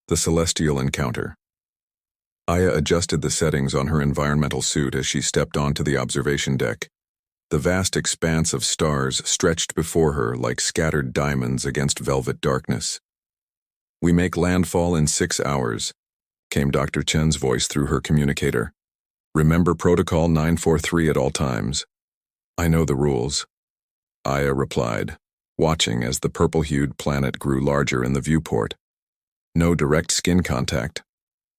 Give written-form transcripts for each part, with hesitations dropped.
The Celestial Encounter. Aya adjusted the settings on her environmental suit as she stepped onto the observation deck. The vast expanse of stars stretched before her like scattered diamonds against velvet darkness. "We make landfall in 6 hours," came Dr. Chen's voice through her communicator. "Remember Protocol 943 at all times." "I know the rules," Aya replied, watching as the purple-hued planet grew larger in the viewport. "No direct skin contact,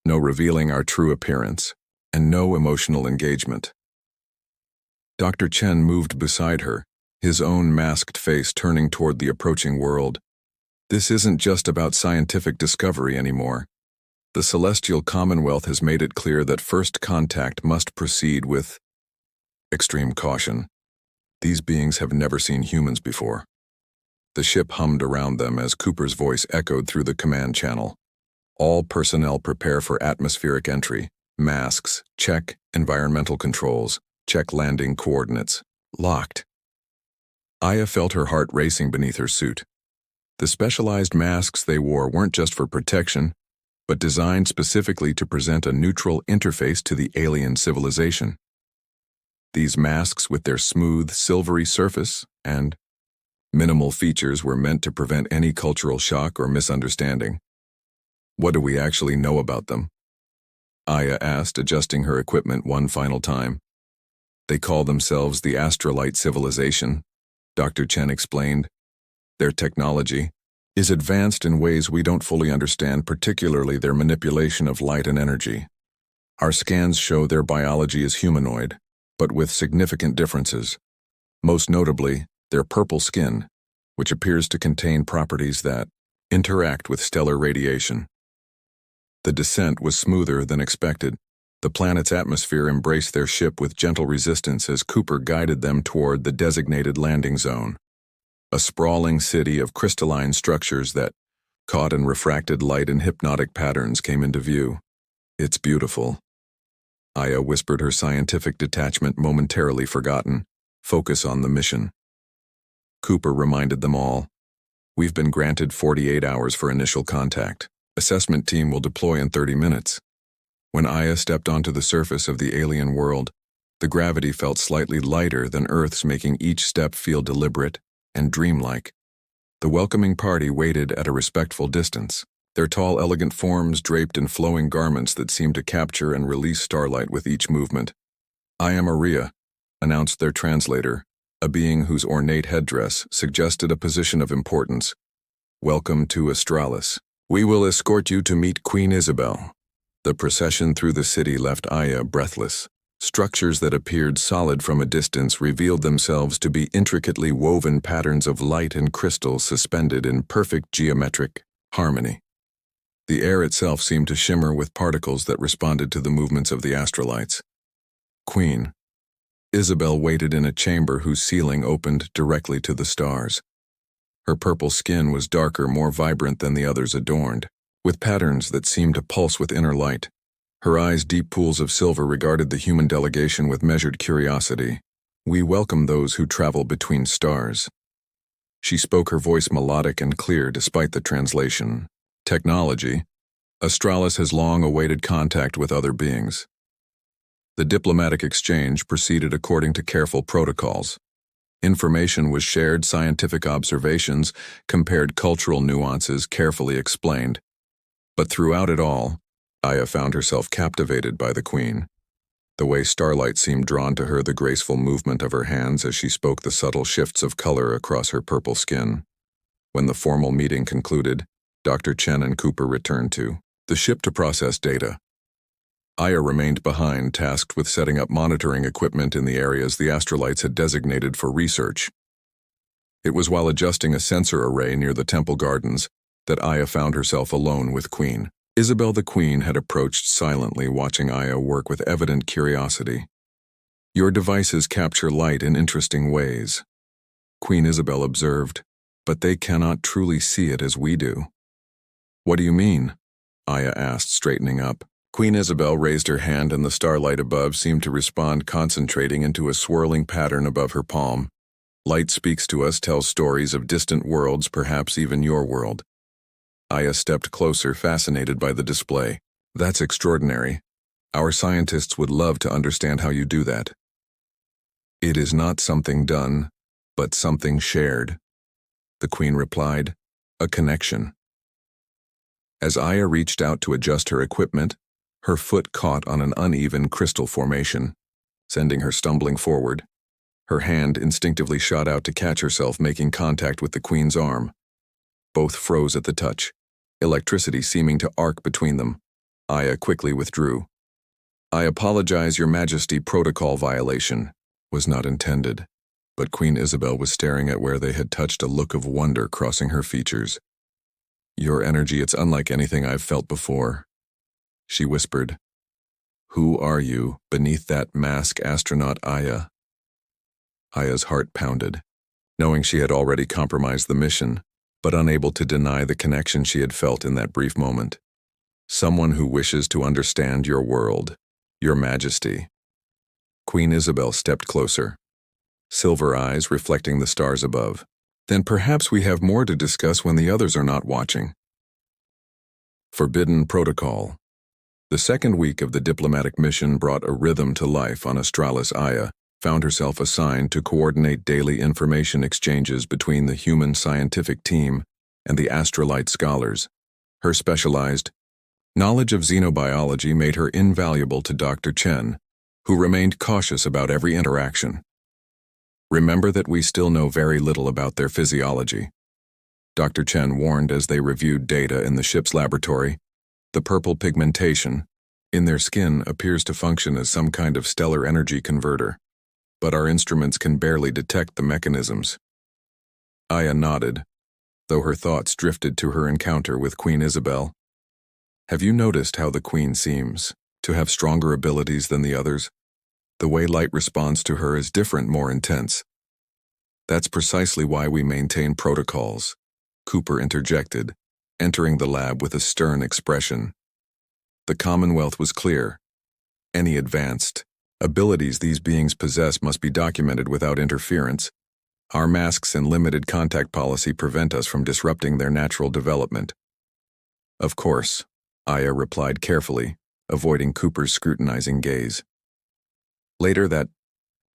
no revealing our true appearance, and no emotional engagement." Dr. Chen moved beside her, his own masked face turning toward the approaching world. "This isn't just about scientific discovery anymore. The Celestial Commonwealth has made it clear that first contact must proceed with extreme caution. These beings have never seen humans before." The ship hummed around them as Cooper's voice echoed through the command channel. "All personnel prepare for atmospheric entry. Masks, check. Environmental controls, check. Landing coordinates. Locked." Aya felt her heart racing beneath her suit. The specialized masks they wore weren't just for protection, but designed specifically to present a neutral interface to the alien civilization. These masks, with their smooth, silvery surface and minimal features, were meant to prevent any cultural shock or misunderstanding. "What do we actually know about them?" Aya asked, adjusting her equipment one final time. "They call themselves the Astrolite Civilization," Dr. Chen explained. "Their technology is advanced in ways we don't fully understand, particularly their manipulation of light and energy. Our scans show their biology is humanoid, but with significant differences. Most notably, their purple skin, which appears to contain properties that interact with stellar radiation." The descent was smoother than expected. The planet's atmosphere embraced their ship with gentle resistance as Cooper guided them toward the designated landing zone. A sprawling city of crystalline structures that caught and refracted light in hypnotic patterns came into view. "It's beautiful." Aya whispered, her scientific detachment momentarily forgotten. "Focus on the mission." Cooper reminded them all. "We've been granted 48 hours for initial contact. Assessment team will deploy in 30 minutes. When Aya stepped onto the surface of the alien world, the gravity felt slightly lighter than Earth's, making each step feel deliberate and dreamlike. The welcoming party waited at a respectful distance, their tall, elegant forms draped in flowing garments that seemed to capture and release starlight with each movement. "I am Aria," announced their translator, a being whose ornate headdress suggested a position of importance. "Welcome to Astralis. We will escort you to meet Queen Isabel." The procession through the city left Aya breathless. Structures that appeared solid from a distance revealed themselves to be intricately woven patterns of light and crystal suspended in perfect geometric harmony. The air itself seemed to shimmer with particles that responded to the movements of the astrolites. Queen Isabel waited in a chamber whose ceiling opened directly to the stars. Her purple skin was darker, more vibrant than the others adorned, with patterns that seemed to pulse with inner light. Her eyes, deep pools of silver, regarded the human delegation with measured curiosity. "We welcome those who travel between stars." She spoke, her voice melodic and clear despite the translation. "Technology. Astralis has long awaited contact with other beings." The diplomatic exchange proceeded according to careful protocols. Information was shared, scientific observations compared, cultural nuances carefully explained. But throughout it all, Aya found herself captivated by the Queen. The way starlight seemed drawn to her, the graceful movement of her hands as she spoke, the subtle shifts of color across her purple skin. When the formal meeting concluded, Dr. Chen and Cooper returned to the ship to process data. Aya remained behind, tasked with setting up monitoring equipment in the areas the astrolites had designated for research. It was while adjusting a sensor array near the temple gardens that Aya found herself alone with Queen Isabel. The Queen had approached silently, watching Aya work with evident curiosity. "Your devices capture light in interesting ways," Queen Isabel observed, "but they cannot truly see it as we do." "What do you mean?" Aya asked, straightening up. Queen Isabel raised her hand and the starlight above seemed to respond, concentrating into a swirling pattern above her palm. "Light speaks to us, tells stories of distant worlds, perhaps even your world. Aya stepped closer, fascinated by the display. That's extraordinary. Our scientists would love to understand how you do that. It is not something done, but something shared, the Queen replied. A connection. As Aya reached out to adjust her equipment, her foot caught on an uneven crystal formation, sending her stumbling forward. Her hand instinctively shot out to catch herself, making contact with the Queen's arm. Both froze at the touch, electricity seeming to arc between them. Aya quickly withdrew. I apologize, Your Majesty, protocol violation was not intended. But Queen Isabel was staring at where they had touched, a look of wonder crossing her features. Your energy, it's unlike anything I've felt before, she whispered. Who are you beneath that mask, astronaut Aya? Aya's heart pounded, knowing she had already compromised the mission, but unable to deny the connection she had felt in that brief moment. Someone who wishes to understand your world, Your Majesty. Queen Isabel stepped closer, silver eyes reflecting the stars above. Then perhaps we have more to discuss when the others are not watching. Forbidden Protocol. The second week of the diplomatic mission brought a rhythm to life on Australis. Aya found herself assigned to coordinate daily information exchanges between the human scientific team and the astrolite scholars. Her specialized knowledge of xenobiology made her invaluable to Dr. Chen, who remained cautious about every interaction. Remember that we still know very little about their physiology, Dr. Chen warned as they reviewed data in the ship's laboratory. The purple pigmentation in their skin appears to function as some kind of stellar energy converter, but our instruments can barely detect the mechanisms. Aya nodded, though her thoughts drifted to her encounter with Queen Isabel. Have you noticed how the Queen seems to have stronger abilities than the others? The way light responds to her is different, more intense. That's precisely why we maintain protocols, Cooper interjected, entering the lab with a stern expression. The Commonwealth was clear. Any advanced abilities these beings possess must be documented without interference. Our masks and limited contact policy prevent us from disrupting their natural development. Of course, Aya replied carefully, avoiding Cooper's scrutinizing gaze. Later that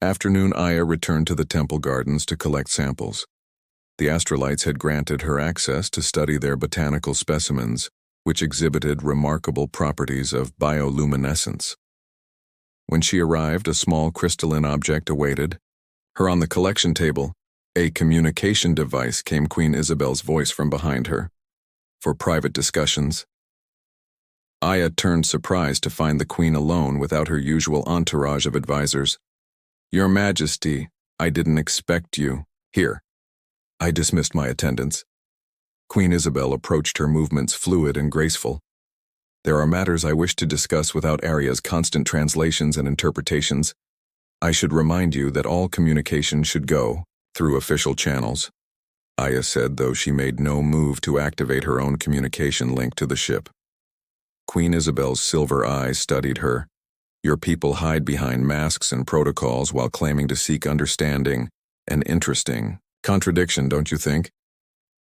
afternoon, Aya returned to the temple gardens to collect samples. The astrolites had granted her access to study their botanical specimens, which exhibited remarkable properties of bioluminescence. When she arrived, a small crystalline object awaited her on the collection table. A communication device, came Queen Isabel's voice from behind her. For private discussions. Aya turned surprised to find the Queen alone without her usual entourage of advisors. Your Majesty, I didn't expect you. Here. I dismissed my attendants. Queen Isabel approached, her movements fluid and graceful. There are matters I wish to discuss without Aria's constant translations and interpretations. I should remind you that all communication should go through official channels, Aya said, though she made no move to activate her own communication link to the ship. Queen Isabel's silver eyes studied her. Your people hide behind masks and protocols while claiming to seek understanding. An interesting contradiction, don't you think?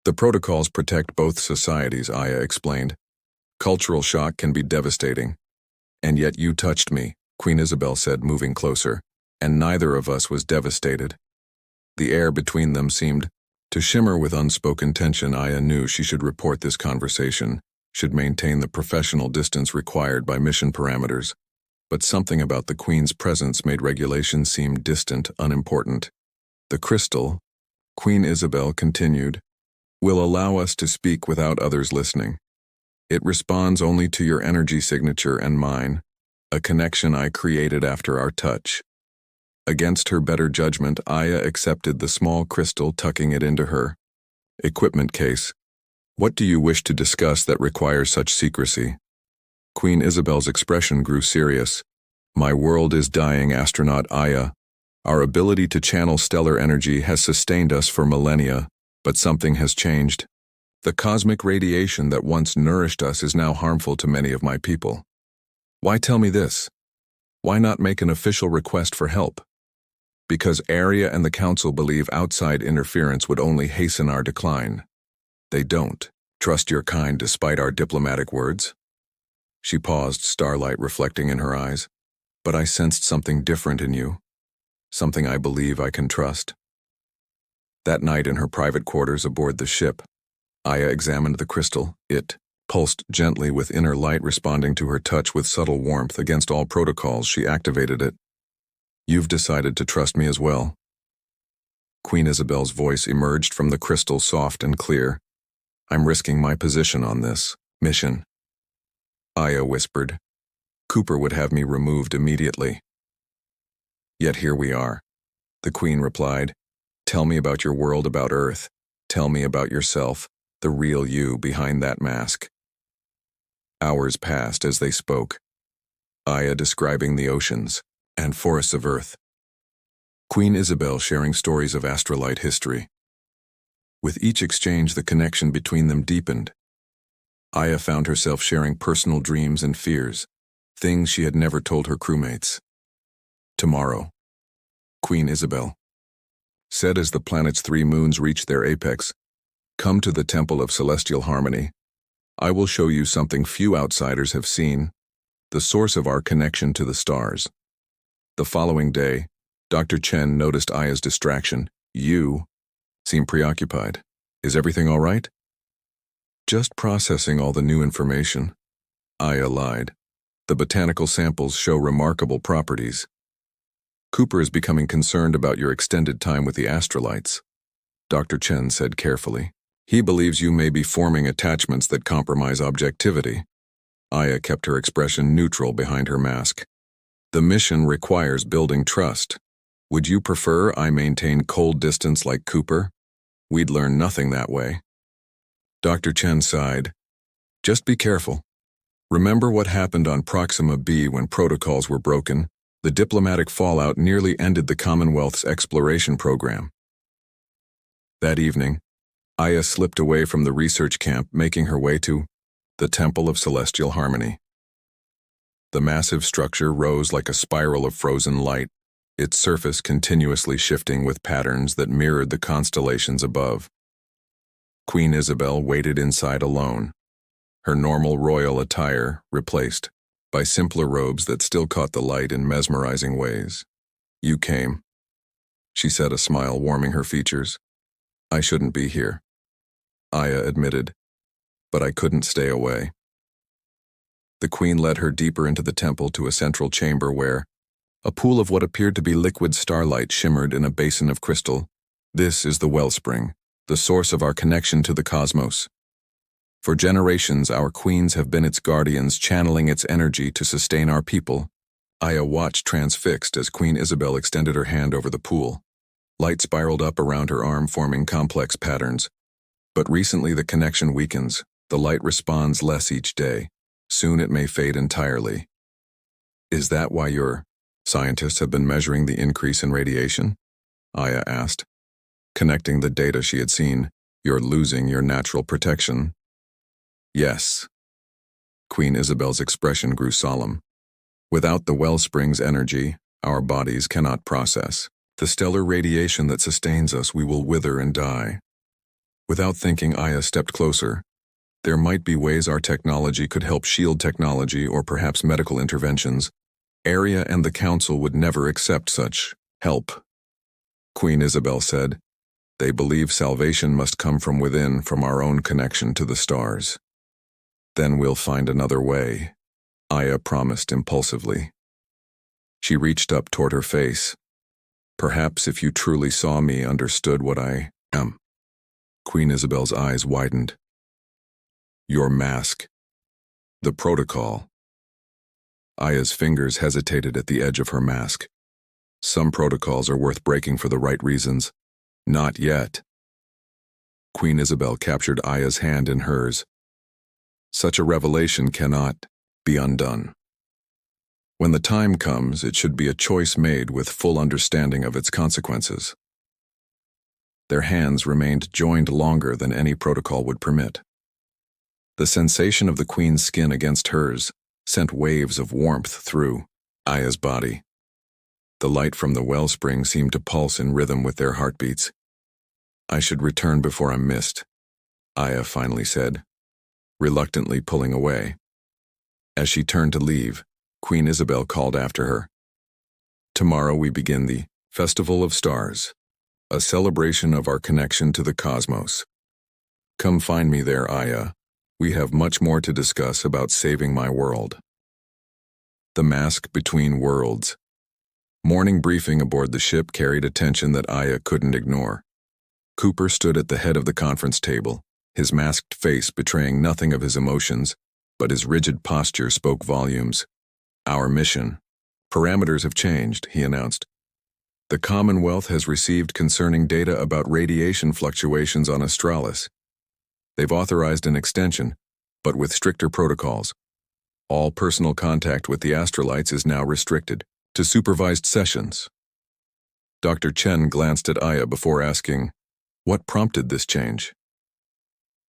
The protocols protect both societies, Aya explained. Cultural shock can be devastating. And yet you touched me, Queen Isabel said, moving closer, and neither of us was devastated. The air between them seemed to shimmer with unspoken tension. Aya knew she should report this conversation, should maintain the professional distance required by mission parameters. But something about the Queen's presence made regulation seem distant, unimportant. The crystal, Queen Isabel continued, will allow us to speak without others listening. It responds only to your energy signature and mine, a connection I created after our touch. Against her better judgment, Aya accepted the small crystal, tucking it into her equipment case. What do you wish to discuss that requires such secrecy? Queen Isabel's expression grew serious. My world is dying, astronaut Aya. Our ability to channel stellar energy has sustained us for millennia, but something has changed. The cosmic radiation that once nourished us is now harmful to many of my people. Why tell me this? Why not make an official request for help? Because Aria and the Council believe outside interference would only hasten our decline. They don't. Trust your kind despite our diplomatic words? She paused, starlight reflecting in her eyes. But I sensed something different in you. Something I believe I can trust. That night in her private quarters aboard the ship, Aya examined the crystal. It pulsed gently with inner light responding to her touch with subtle warmth. Against all protocols, she activated it. You've decided to trust me as well. Queen Isabel's voice emerged from the crystal, soft and clear. I'm risking my position on this mission. Aya whispered. Cooper would have me removed immediately. Yet here we are. The Queen replied. Tell me about your world, about Earth. Tell me about yourself, the real you behind that mask. Hours passed as they spoke. Aya describing the oceans and forests of Earth. Queen Isabel sharing stories of astrolite history. With each exchange, the connection between them deepened. Aya found herself sharing personal dreams and fears, things she had never told her crewmates. Tomorrow, Queen Isabel said as the planet's 3 moons reached their apex, come to the Temple of Celestial Harmony. I will show you something few outsiders have seen, the source of our connection to the stars. The following day, Dr. Chen noticed Aya's distraction. You seem preoccupied. Is everything all right? Just processing all the new information. Aya lied. The botanical samples show remarkable properties. Cooper is becoming concerned about your extended time with the astrolites, Dr. Chen said carefully. He believes you may be forming attachments that compromise objectivity. Aya kept her expression neutral behind her mask. The mission requires building trust. Would you prefer I maintain cold distance like Cooper? We'd learn nothing that way. Dr. Chen sighed. Just be careful. Remember what happened on Proxima B when protocols were broken? The diplomatic fallout nearly ended the Commonwealth's exploration program. That evening, Aya slipped away from the research camp, making her way to the Temple of Celestial Harmony. The massive structure rose like a spiral of frozen light, its surface continuously shifting with patterns that mirrored the constellations above. Queen Isabel waited inside alone, her normal royal attire replaced by simpler robes that still caught the light in mesmerizing ways. You came, she said, a smile warming her features. I shouldn't be here, Aya admitted, but I couldn't stay away. The Queen led her deeper into the temple to a central chamber where a pool of what appeared to be liquid starlight shimmered in a basin of crystal. This is the wellspring, the source of our connection to the cosmos. For generations, our queens have been its guardians, channeling its energy to sustain our people. Aya watched transfixed as Queen Isabel extended her hand over the pool. Light spiraled up around her arm, forming complex patterns. But recently the connection weakens. The light responds less each day. Soon it may fade entirely. Is that why your scientists have been measuring the increase in radiation? Aya asked, connecting the data she had seen. You're losing your natural protection. Yes. Queen Isabel's expression grew solemn. Without the wellspring's energy, our bodies cannot process the stellar radiation that sustains us. We will wither and die. Without thinking, Aya stepped closer. There might be ways our technology could help shield technology, or perhaps medical interventions. Area and the Council would never accept such help. Queen Isabel said, they believe salvation must come from within, from our own connection to the stars. Then we'll find another way, Aya promised impulsively. She reached up toward her face. Perhaps if you truly saw me, understood what I am. Queen Isabel's eyes widened. Your mask. The protocol. Aya's fingers hesitated at the edge of her mask. Some protocols are worth breaking for the right reasons. Not yet. Queen Isabel captured Aya's hand in hers. Such a revelation cannot be undone. When the time comes, it should be a choice made with full understanding of its consequences. Their hands remained joined longer than any protocol would permit. The sensation of the Queen's skin against hers sent waves of warmth through Aya's body. The light from the wellspring seemed to pulse in rhythm with their heartbeats. I should return before I'm missed, Aya finally said, reluctantly pulling away. As she turned to leave, Queen Isabel called after her. "Tomorrow we begin the Festival of Stars, a celebration of our connection to the cosmos. Come find me there, Aya. We have much more to discuss about saving my world." The mask between worlds. Morning briefing aboard the ship carried a tension that Aya couldn't ignore. Cooper stood at the head of the conference table, his masked face betraying nothing of his emotions, but his rigid posture spoke volumes. "Our mission. Parameters have changed," he announced. "The Commonwealth has received concerning data about radiation fluctuations on Australis. They've authorized an extension, but with stricter protocols. All personal contact with the astrolites is now restricted to supervised sessions." Dr. Chen glanced at Aya before asking, "What prompted this change?"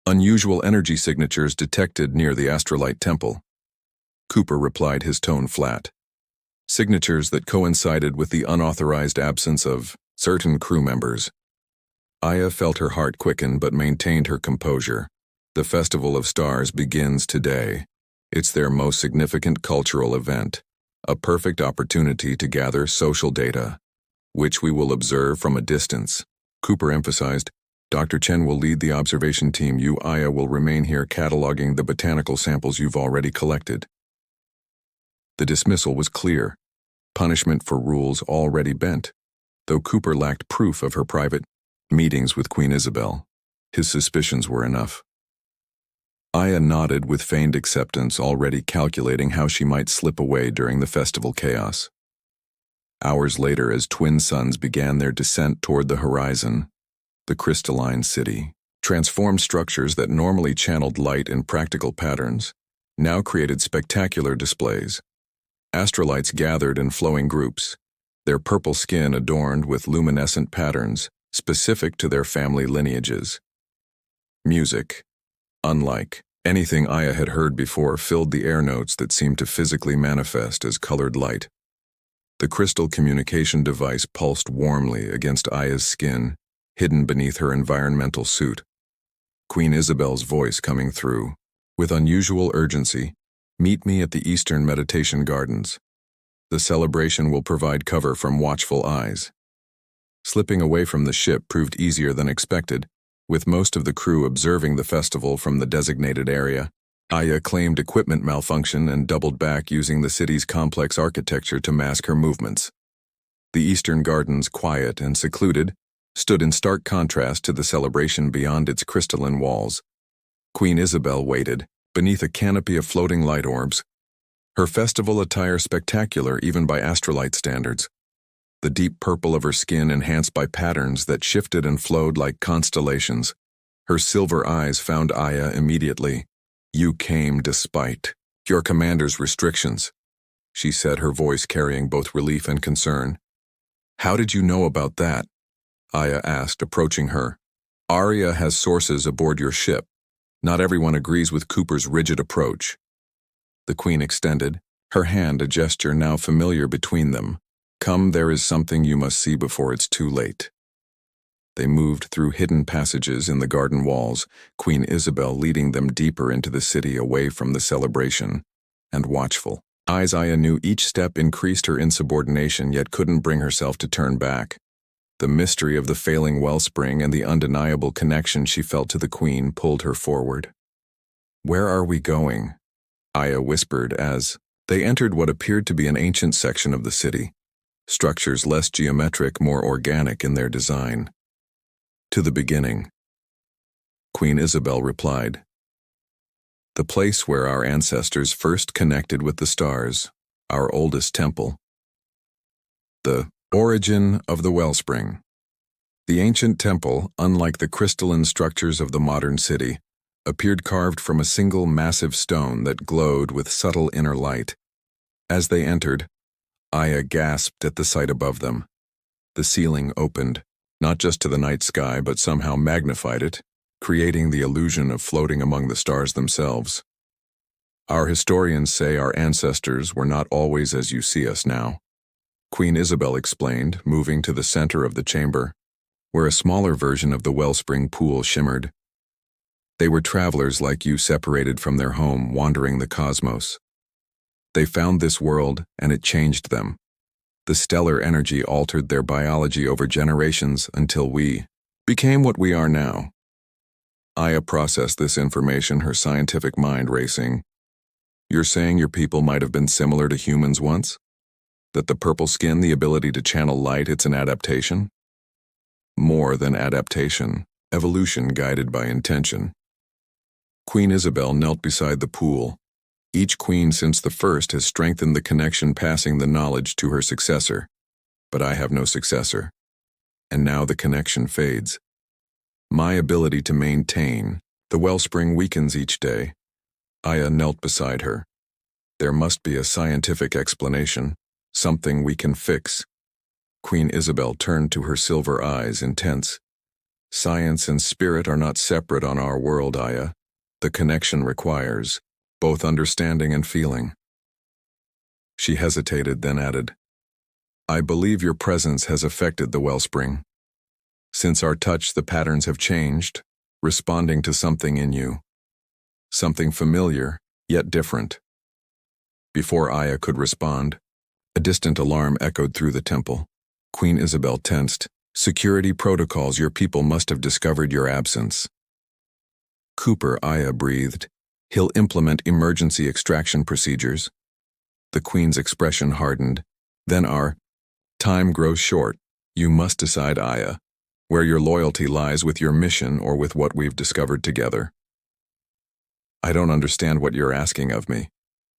"Unusual energy signatures detected near the astrolite temple." Cooper replied, his tone flat. "Signatures that coincided with the unauthorized absence of certain crew members." Aya felt her heart quicken but maintained her composure. The Festival of Stars begins today. It's their most significant cultural event, a perfect opportunity to gather social data, which we will observe from a distance. Cooper emphasized, "Dr. Chen will lead the observation team. You, Aya, will remain here cataloging the botanical samples you've already collected." The dismissal was clear. Punishment for rules already bent. Though Cooper lacked proof of her private meetings with Queen Isabel, his suspicions were enough. Aya nodded with feigned acceptance, already calculating how she might slip away during the festival chaos. Hours later, as twin suns began their descent toward the horizon, the crystalline city, transformed structures that normally channeled light in practical patterns, now created spectacular displays. Astrolites gathered in flowing groups, their purple skin adorned with luminescent patterns specific to their family lineages. Music, unlike anything Aya had heard before, filled the air notes that seemed to physically manifest as colored light. The crystal communication device pulsed warmly against Aya's skin, hidden beneath her environmental suit. Queen Isabel's voice coming through, with unusual urgency, "Meet me at the Eastern Meditation Gardens. The celebration will provide cover from watchful eyes." Slipping away from the ship proved easier than expected, with most of the crew observing the festival from the designated area. Aya claimed equipment malfunction and doubled back, using the city's complex architecture to mask her movements. The Eastern Gardens, quiet and secluded, stood in stark contrast to the celebration beyond its crystalline walls. Queen Isabel waited, beneath a canopy of floating light orbs, her festival attire spectacular even by astrolite standards. The deep purple of her skin enhanced by patterns that shifted and flowed like constellations. Her silver eyes found Aya immediately. "You came despite your commander's restrictions," she said, her voice carrying both relief and concern. "How did you know about that?" Aya asked, approaching her. "Arya has sources aboard your ship. Not everyone agrees with Cooper's rigid approach." The Queen extended, her hand a gesture now familiar between them. "Come, there is something you must see before it's too late." They moved through hidden passages in the garden walls, Queen Isabel leading them deeper into the city, away from the celebration, and watchful. Aya knew each step increased her insubordination, yet couldn't bring herself to turn back. The mystery of the failing wellspring and the undeniable connection she felt to the Queen pulled her forward. "Where are we going?" Aya whispered as they entered what appeared to be an ancient section of the city. Structures less geometric, more organic in their design. "To the beginning," Queen Isabel replied. "The place where our ancestors first connected with the stars, our oldest temple. The origin of the wellspring." The ancient temple, unlike the crystalline structures of the modern city, appeared carved from a single massive stone that glowed with subtle inner light. As they entered, Aya gasped at the sight above them. The ceiling opened, not just to the night sky, but somehow magnified it, creating the illusion of floating among the stars themselves. "Our historians say our ancestors were not always as you see us now," Queen Isabel explained, moving to the center of the chamber, where a smaller version of the wellspring pool shimmered. They were travelers like you separated from their home, wandering the cosmos. They found this world, and it changed them. The stellar energy altered their biology over generations until we became what we are now. Aya processed this information, her scientific mind racing. You're saying your people might have been similar to humans once? That the purple skin, the ability to channel light, it's an adaptation? More than adaptation, evolution guided by intention. Queen Isabel knelt beside the pool. Each queen since the first has strengthened the connection, passing the knowledge to her successor. But I have no successor. And now the connection fades. My ability to maintain the wellspring weakens each day. Aya knelt beside her. There must be a scientific explanation, something we can fix. Queen Isabel turned to her silver eyes, intense. Science and spirit are not separate on our world, Aya. The connection requires both understanding and feeling. She hesitated, then added, I believe your presence has affected the wellspring. Since our touch, the patterns have changed, responding to something in you. Something familiar, yet different. Before Aya could respond, a distant alarm echoed through the temple. Queen Isabel tensed. Security protocols, your people must have discovered your absence. Cooper, Aya breathed. He'll implement emergency extraction procedures. The Queen's expression hardened. Then our time grows short. You must decide, Aya, where your loyalty lies, with your mission or with what we've discovered together. I don't understand what you're asking of me,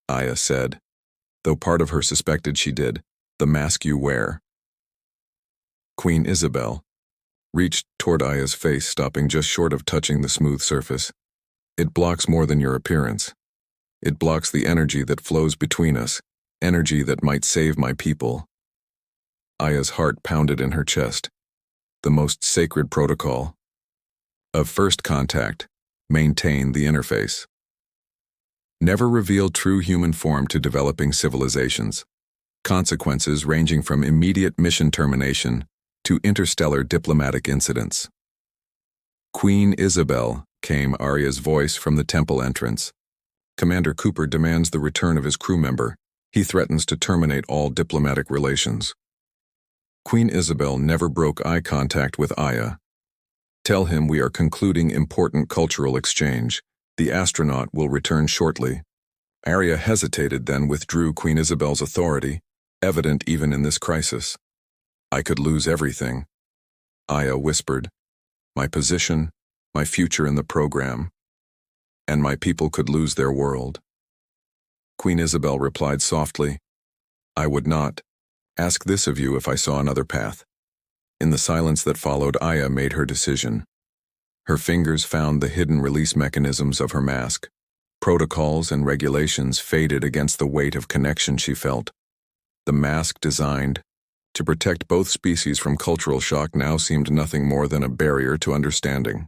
Aya said, though part of her suspected she did. The mask you wear. Queen Isabel reached toward Aya's face, stopping just short of touching the smooth surface. It blocks more than your appearance. It blocks the energy that flows between us, energy that might save my people. Aya's heart pounded in her chest. The most sacred protocol of first contact, maintain the interface. Never reveal true human form to developing civilizations. Consequences ranging from immediate mission termination to interstellar diplomatic incidents. Queen Isabel, came Arya's voice from the temple entrance. Commander Cooper demands the return of his crew member. He threatens to terminate all diplomatic relations. Queen Isabel never broke eye contact with Aya. Tell him we are concluding important cultural exchange. The astronaut will return shortly. Arya hesitated, then withdrew Queen Isabel's authority, evident even in this crisis. I could lose everything. Aya whispered. My position, my future in the program, and my people could lose their world. Queen Isabel replied softly, I would not ask this of you if I saw another path. In the silence that followed, Aya made her decision. Her fingers found the hidden release mechanisms of her mask. Protocols and regulations faded against the weight of connection she felt. The mask, designed to protect both species from cultural shock, now seemed nothing more than a barrier to understanding.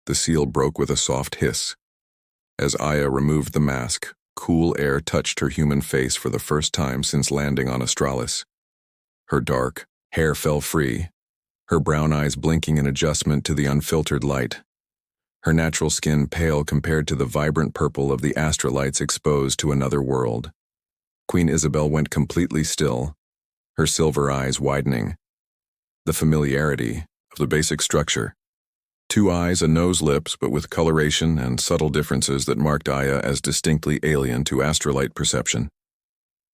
The seal broke with a soft hiss. As Aya removed the mask, cool air touched her human face for the first time since landing on Astralis. Her dark hair fell free, her brown eyes blinking in adjustment to the unfiltered light. Her natural skin pale compared to the vibrant purple of the astrolites exposed to another world. Queen Isabel went completely still, her silver eyes widening. The familiarity of the basic structure. 2 eyes, a nose, lips, but with coloration and subtle differences that marked Aya as distinctly alien to astrolite perception.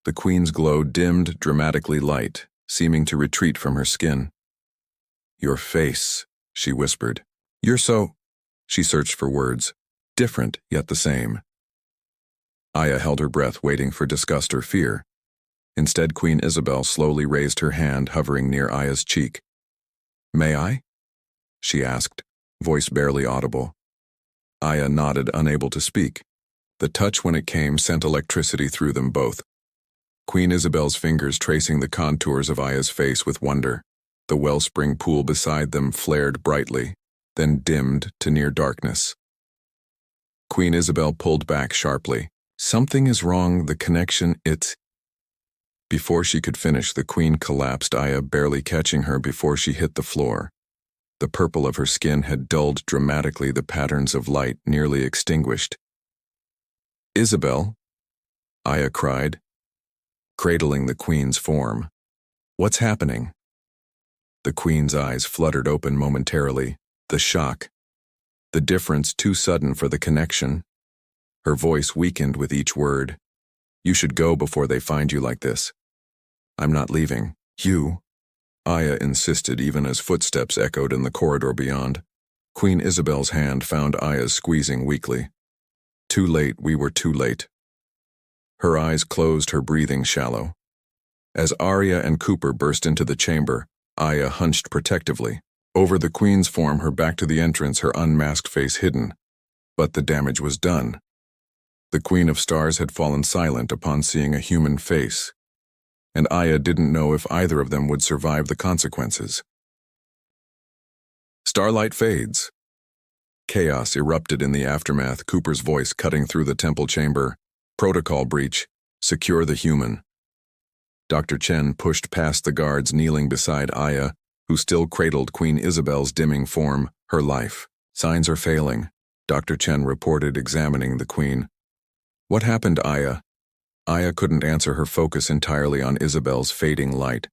The Queen's glow dimmed dramatically light, seeming to retreat from her skin. Your face, she whispered. You're so... She searched for words. Different, yet the same. Aya held her breath, waiting for disgust or fear. Instead, Queen Isabel slowly raised her hand, hovering near Aya's cheek. May I? She asked, voice barely audible. Aya nodded, unable to speak. The touch, when it came, sent electricity through them both. Queen Isabel's fingers tracing the contours of Aya's face with wonder. The wellspring pool beside them flared brightly, then dimmed to near darkness. Queen Isabel pulled back sharply. Something is wrong, the connection, it's... Before she could finish, the Queen collapsed, Aya barely catching her before she hit the floor. The purple of her skin had dulled dramatically, the patterns of light nearly extinguished. "Isabel," Aya cried, cradling the queen's form. "What's happening?" The queen's eyes fluttered open momentarily, the shock, the difference too sudden for the connection. Her voice weakened with each word. "You should go before they find you like this." "I'm not leaving." "You?" Aya insisted, even as footsteps echoed in the corridor beyond. Queen Isabel's hand found Aya's, squeezing weakly. Too late, we were too late. Her eyes closed, her breathing shallow. As Arya and Cooper burst into the chamber, Aya hunched protectively. Over the queen's form, her back to the entrance, her unmasked face hidden. But the damage was done. The Queen of Stars had fallen silent upon seeing a human face, and Aya didn't know if either of them would survive the consequences. Starlight fades. Chaos erupted in the aftermath, Cooper's voice cutting through the temple chamber. "Protocol breach. Secure the human." Dr. Chen pushed past the guards kneeling beside Aya, who still cradled Queen Isabel's dimming form, her life. "Signs are failing," Dr. Chen reported, examining the queen. "What happened, Aya?" Aya couldn't answer, her focus entirely on Isabel's fading light.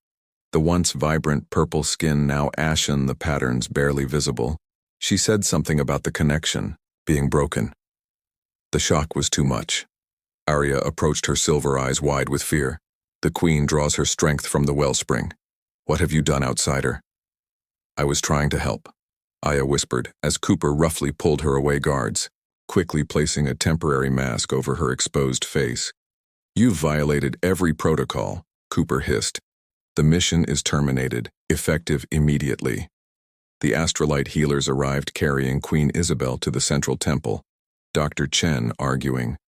The once vibrant purple skin now ashen, the patterns barely visible. She said something about the connection being broken. The shock was too much. Arya approached, her silver eyes wide with fear. "The queen draws her strength from the wellspring. What have you done, outsider?" "I was trying to help," Aya whispered, as Cooper roughly pulled her away, guards quickly placing a temporary mask over her exposed face. "You've violated every protocol," Cooper hissed. "The mission is terminated, effective immediately." The Astrolite healers arrived, carrying Queen Isabel to the central temple, Dr. Chen arguing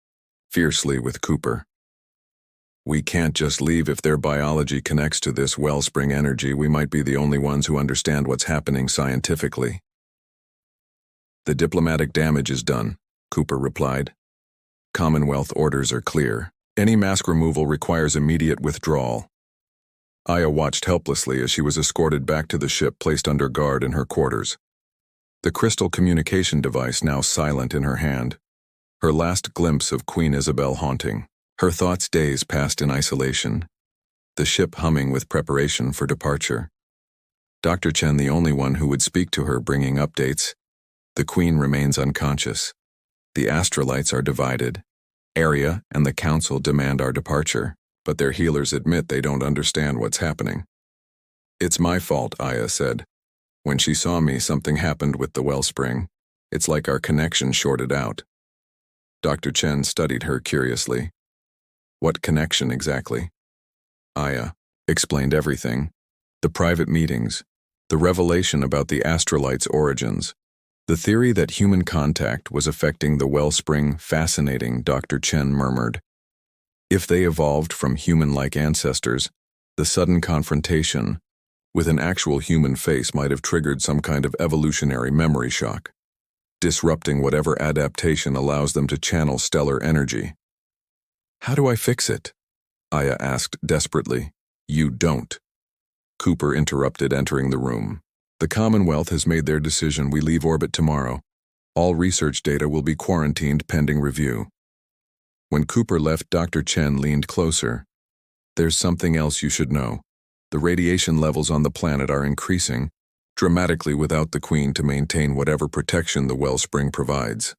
fiercely with Cooper. "We can't just leave. If their biology connects to this wellspring energy, we might be the only ones who understand what's happening scientifically." "The diplomatic damage is done," Cooper replied. "Commonwealth orders are clear. Any mask removal requires immediate withdrawal." Aya watched helplessly as she was escorted back to the ship, placed under guard in her quarters. The crystal communication device now silent in her hand, her last glimpse of Queen Isabel haunting. Her thoughts days passed in isolation, the ship humming with preparation for departure. Dr. Chen the only one who would speak to her, bringing updates. The queen remains unconscious. The Astrolites are divided. Arya and the council demand our departure, but their healers admit they don't understand what's happening. "It's my fault," Aya said. "When she saw me, something happened with the wellspring. It's like our connection shorted out." Dr. Chen studied her curiously. "What connection exactly?" Aya explained everything. The private meetings, the revelation about the Astrolites' origins, the theory that human contact was affecting the wellspring. "Fascinating," Dr. Chen murmured. "If they evolved from human-like ancestors, the sudden confrontation with an actual human face might have triggered some kind of evolutionary memory shock, disrupting whatever adaptation allows them to channel stellar energy." "How do I fix it?" Aya asked desperately. "You don't," Cooper interrupted, entering the room. "The Commonwealth has made their decision. We leave orbit tomorrow. All research data will be quarantined pending review." When Cooper left, Dr. Chen leaned closer. "There's something else you should know. The radiation levels on the planet are increasing dramatically without the Queen to maintain whatever protection the wellspring provides."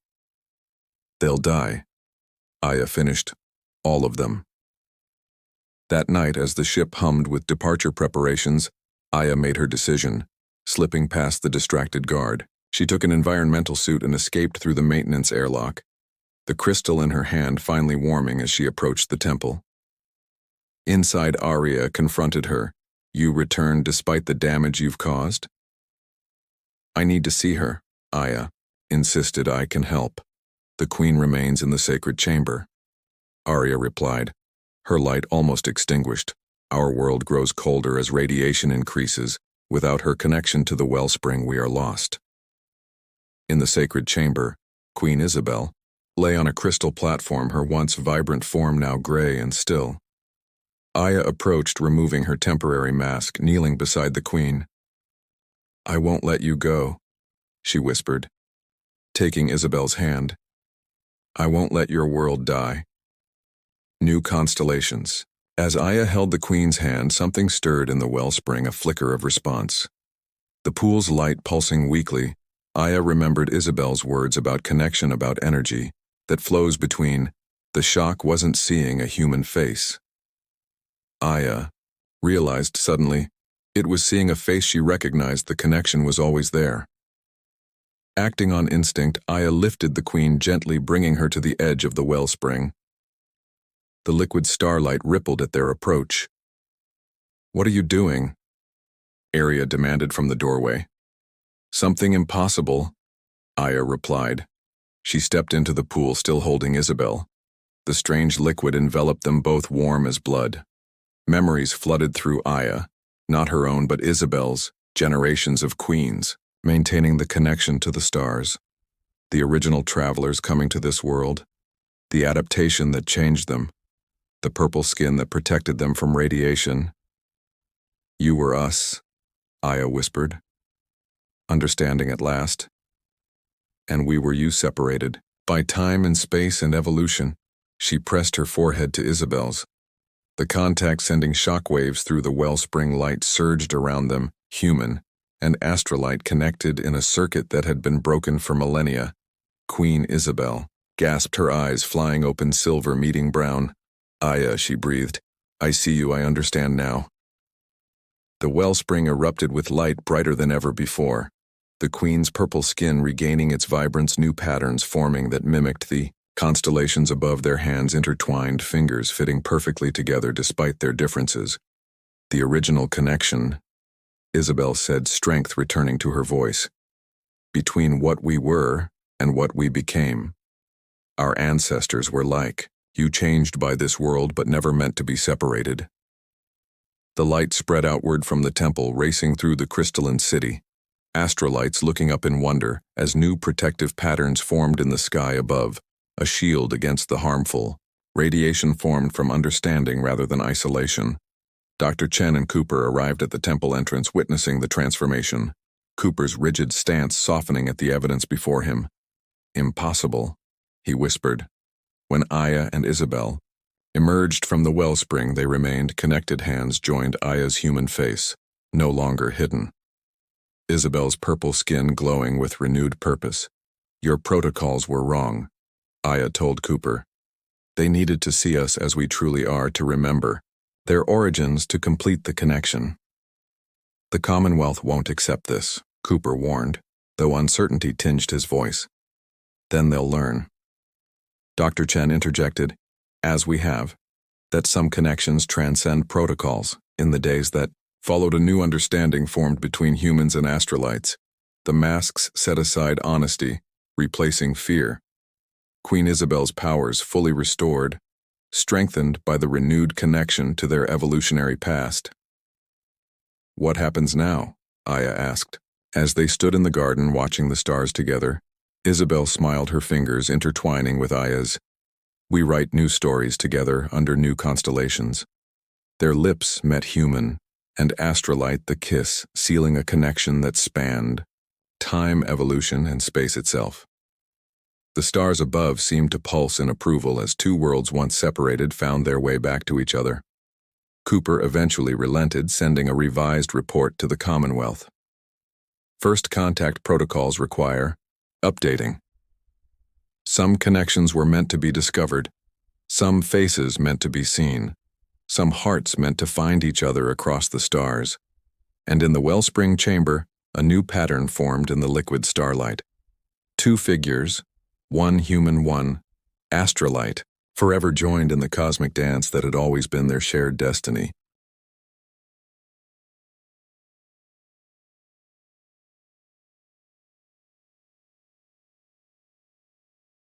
"They'll die," Aya finished. "All of them." That night, as the ship hummed with departure preparations, Aya made her decision. Slipping past the distracted guard, she took an environmental suit and escaped through the maintenance airlock, the crystal in her hand finally warming as she approached the temple. Inside, Arya confronted her. "You returned despite the damage you've caused?" "I need to see her," Aya insisted. "I can help. The Queen remains in the sacred chamber." Arya replied, her light almost extinguished. "Our world grows colder as radiation increases. Without her connection to the wellspring, we are lost." In the sacred chamber, Queen Isabel lay on a crystal platform, her once vibrant form now gray and still. Aya approached, removing her temporary mask, kneeling beside the Queen. I won't let you go, she whispered, taking Isabel's hand. I won't let your world die. New constellations. As Aya held the Queen's hand, something stirred in the wellspring, a flicker of response. The pool's light pulsing weakly, Aya remembered Isabel's words about connection, about energy that flows between. The shock wasn't seeing a human face. Aya realized suddenly it was seeing a face she recognized. The connection was always there. Acting on instinct, Aya lifted the Queen gently, bringing her to the edge of the wellspring. The liquid starlight rippled at their approach. What are you doing? Arya demanded from the doorway. Something impossible, Aya replied. She stepped into the pool, still holding Isabel. The strange liquid enveloped them both, warm as blood. Memories flooded through Aya, not her own but Isabel's, generations of queens, maintaining the connection to the stars. The original travelers coming to this world. The adaptation that changed them. The purple skin that protected them from radiation. You were us, Aya whispered, understanding at last. And we were you, separated by time and space and evolution. She pressed her forehead to Isabel's. The contact sending shockwaves through the wellspring. Light surged around them, human and astrolite connected in a circuit that had been broken for millennia. Queen Isabel gasped, her eyes flying open, silver meeting brown. Aya, she breathed. I see you, I understand now. The wellspring erupted with light brighter than ever before. The Queen's purple skin regaining its vibrance, new patterns forming that mimicked the constellations above their hands, intertwined fingers fitting perfectly together despite their differences. The original connection, Isabel said, strength returning to her voice. Between what we were and what we became. Our ancestors were like. You changed by this world but never meant to be separated. The light spread outward from the temple, racing through the crystalline city. Astrolites looking up in wonder as new protective patterns formed in the sky above, a shield against the harmful. Radiation formed from understanding rather than isolation. Dr. Chen and Cooper arrived at the temple entrance, witnessing the transformation. Cooper's rigid stance softening at the evidence before him. Impossible, he whispered. When Aya and Isabel emerged from the wellspring, they remained. Connected hands joined Aya's human face, no longer hidden. Isabel's purple skin glowing with renewed purpose. Your protocols were wrong, Aya told Cooper. They needed to see us as we truly are, to remember their origins, to complete the connection. The Commonwealth won't accept this, Cooper warned, though uncertainty tinged his voice. Then they'll learn. Dr. Chen interjected, as we have, that some connections transcend protocols. In the days that followed, a new understanding formed between humans and astrolites. The masks set aside honesty, replacing fear. Queen Isabel's powers fully restored, strengthened by the renewed connection to their evolutionary past. What happens now? Aya asked. As they stood in the garden watching the stars together, Isabel smiled, her fingers intertwining with Aya's. We write new stories together under new constellations. Their lips met human and astrolite, the kiss sealing a connection that spanned time, evolution, and space itself. The stars above seemed to pulse in approval as two worlds once separated found their way back to each other. Cooper eventually relented, sending a revised report to the Commonwealth. First contact protocols require updating. Some connections were meant to be discovered, some faces meant to be seen, some hearts meant to find each other across the stars. And in the wellspring chamber, a new pattern formed in the liquid starlight. Two figures, one human, one astrolite, forever joined in the cosmic dance that had always been their shared destiny.